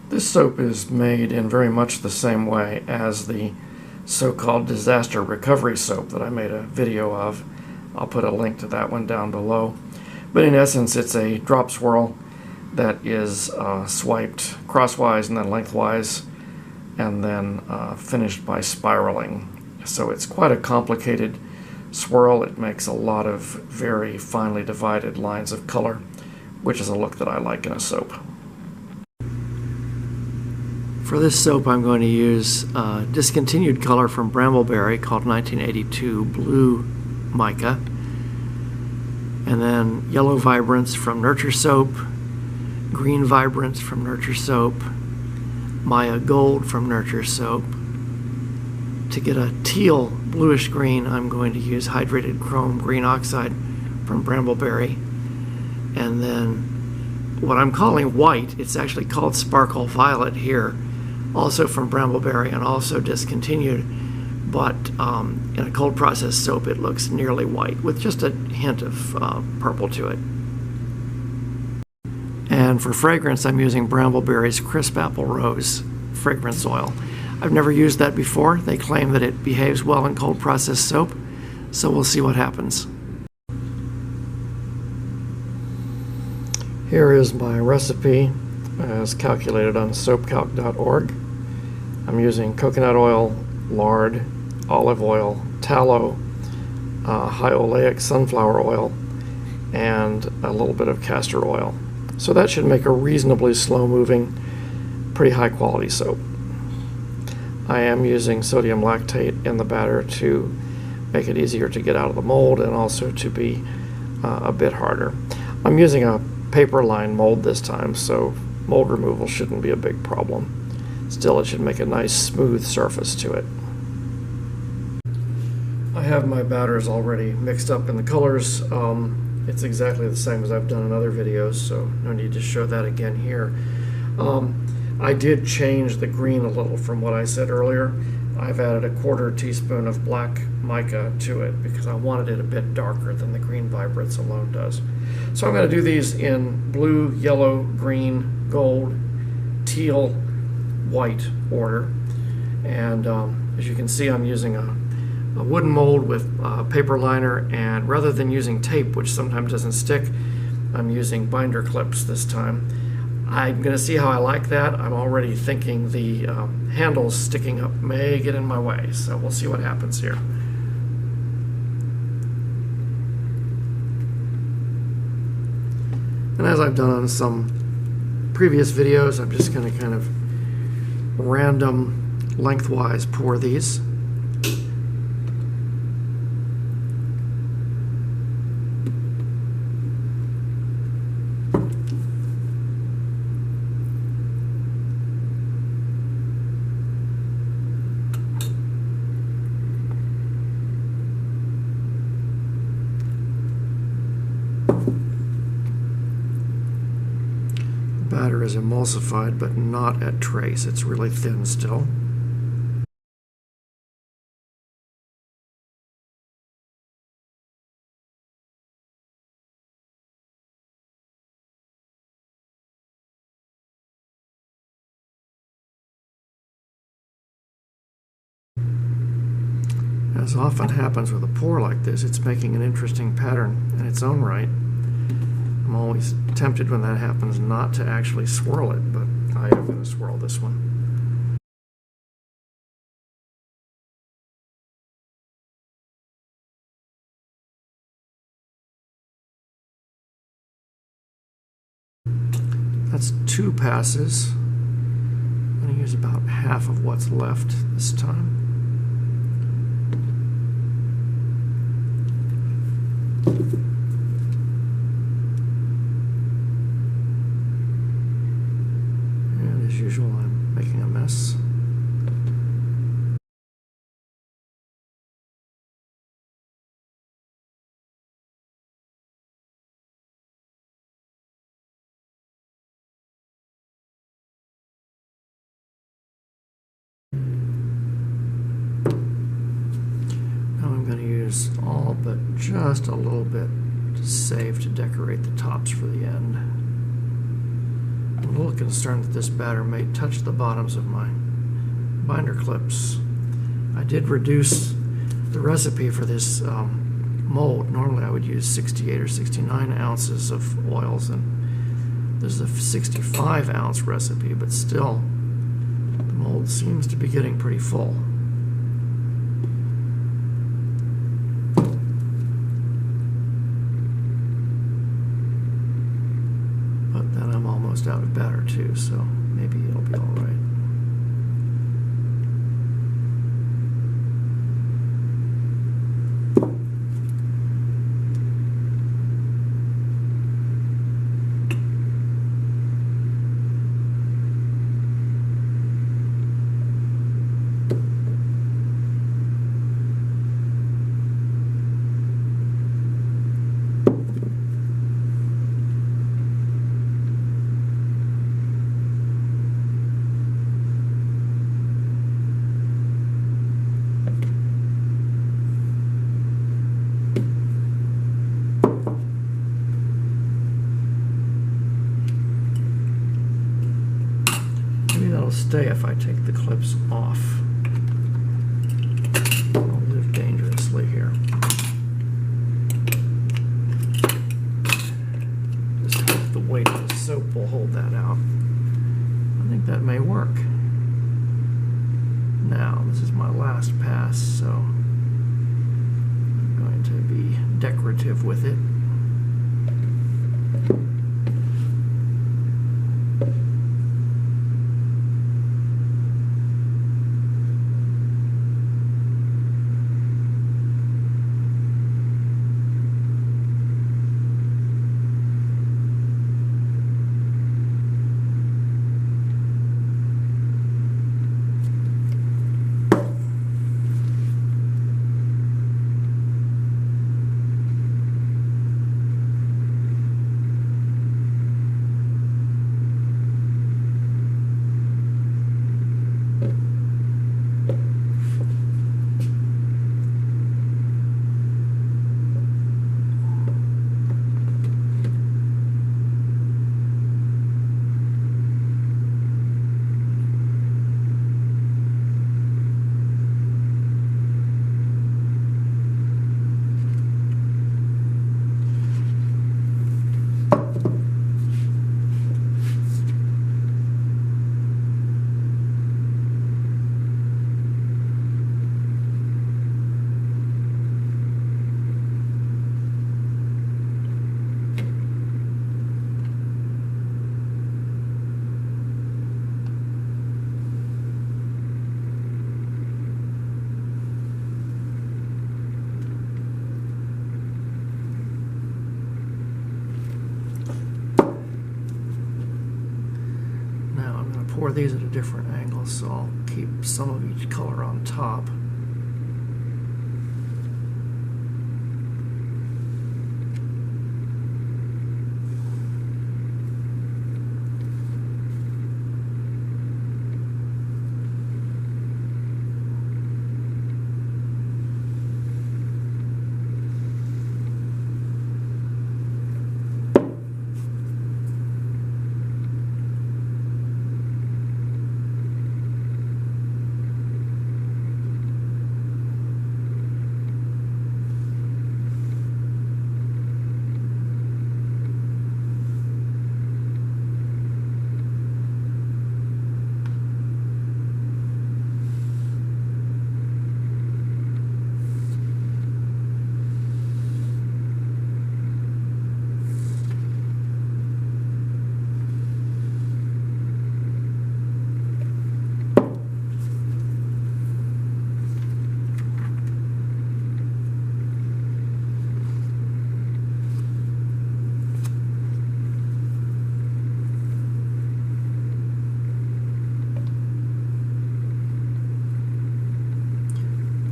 This soap is made in very much the same way as the so-called disaster recovery soap that I made a video of. I'll put a link to that one down below. But in essence, it's a drop swirl that is swiped crosswise and then lengthwise, and then finished by spiraling. So it's quite a complicated swirl. It makes a lot of very finely divided lines of color, which is a look that I like in a soap. For this soap, I'm going to use discontinued color from Brambleberry called 1982 Blue Mica, and then yellow vibrance from Nurture Soap, green vibrance from Nurture Soap, Maya Gold from Nurture Soap. To get a teal bluish green, I'm going to use hydrated chrome green oxide from Brambleberry, and then what I'm calling white, it's actually called Sparkle Violet here, also from Brambleberry and also discontinued, but in a cold process soap it looks nearly white with just a hint of purple to it. And for fragrance, I'm using Brambleberry's Crisp Apple Rose fragrance oil. I've never used that before. They claim that it behaves well in cold process soap, so we'll see what happens. Here is my recipe as calculated on soapcalc.org. I'm using coconut oil, lard, olive oil, tallow, high oleic sunflower oil, and a little bit of castor oil. So that should make a reasonably slow-moving, pretty high-quality soap. I am using sodium lactate in the batter to make it easier to get out of the mold and also to be a bit harder. I'm using a paper-lined mold this time, so mold removal shouldn't be a big problem. Still, it should make a nice smooth surface to it. I have my batters already mixed up in the colors. It's exactly the same as I've done in other videos, so no need to show that again here. I did change the green a little from what I said earlier. I've added a 1/4 teaspoon of black mica to it because I wanted it a bit darker than the green vibrance alone does. So I'm going to do these in blue, yellow, green, gold, teal, white order. And as you can see, I'm using a wooden mold with a paper liner, and rather than using tape, which sometimes doesn't stick, I'm using binder clips this time. I'm going to see how I like that. I'm already thinking the handles sticking up may get in my way, so we'll see what happens here. And as I've done on some previous videos, I'm just going to kind of random lengthwise pour these. Batter is emulsified, but not at trace. It's really thin still. As often happens with a pour like this, it's making an interesting pattern in its own right. I'm always tempted when that happens not to actually swirl it, but I am going to swirl this one. That's 2 passes. I'm going to use about half of what's left this time. And as usual, I'm making a mess. All but just a little bit to save to decorate the tops for the end. I'm a little concerned that this batter may touch the bottoms of my binder clips. I did reduce the recipe for this mold. Normally I would use 68 or 69 ounces of oils, and this is a 65 ounce recipe, but still the mold seems to be getting pretty full. But then I'm almost out of batter too, so maybe it'll be all right. Stay if I take the clips off. I'll live dangerously here. Just hope the weight of the soap will hold that out. I think that may work. Now, this is my last pass, so I'm going to be decorative with it. Pour these at a different angle, so I'll keep some of each color on top.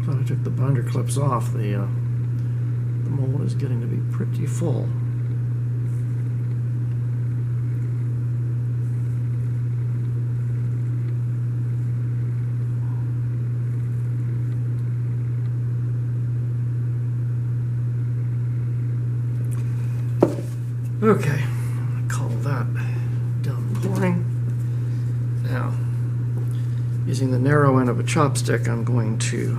I took the binder clips off, the mold is getting to be pretty full. Okay, call that done pouring. Now, using the narrow end of a chopstick, I'm going to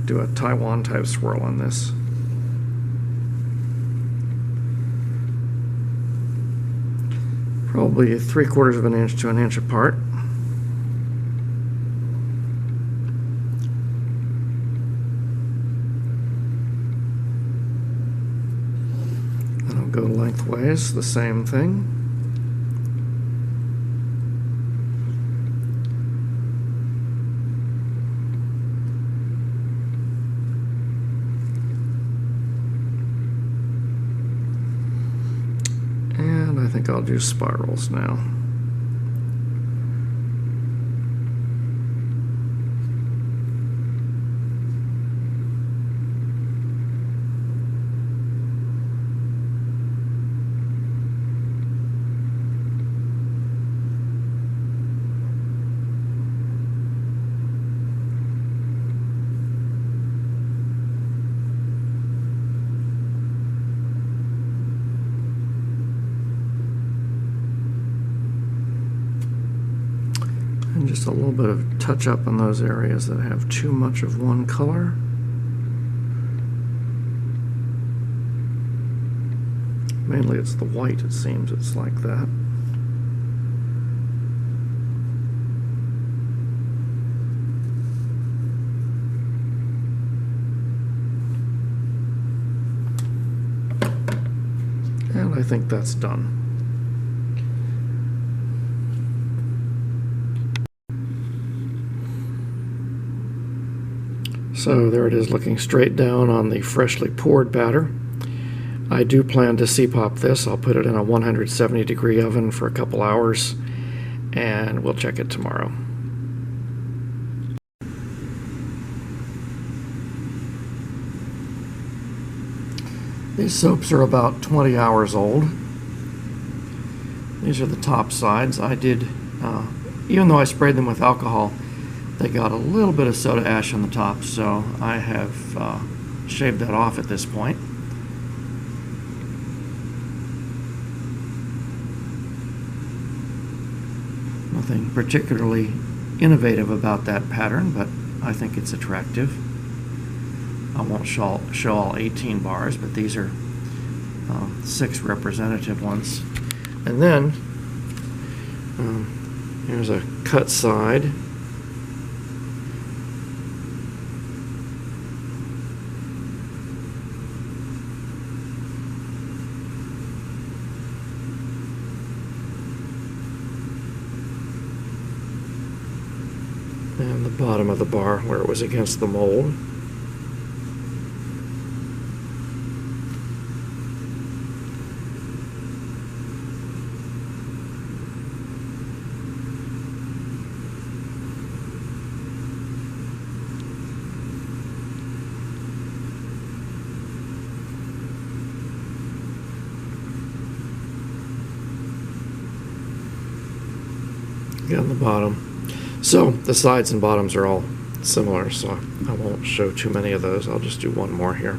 do a Taiwan type swirl on this. Probably 3/4 of an inch to an inch apart. And I'll go lengthways, the same thing. I think I'll do spirals now. And just a little bit of touch up on those areas that have too much of one color. Mainly it's the white, it seems, it's like that. And I think that's done. So there it is, looking straight down on the freshly poured batter. I do plan to C-pop this. I'll put it in a 170-degree oven for a couple hours, and we'll check it tomorrow. These soaps are about 20 hours old. These are the top sides. I did, even though I sprayed them with alcohol, they got a little bit of soda ash on the top, so I have shaved that off at this point. Nothing particularly innovative about that pattern, but I think it's attractive. I won't show all 18 bars, but these are 6 representative ones. And then here's a cut side. And the bottom of the bar where it was against the mold. Again, the bottom. So the sides and bottoms are all similar, so I won't show too many of those. I'll just do one more here.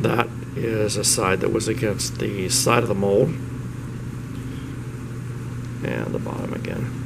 That is a side that was against the side of the mold, and the bottom again.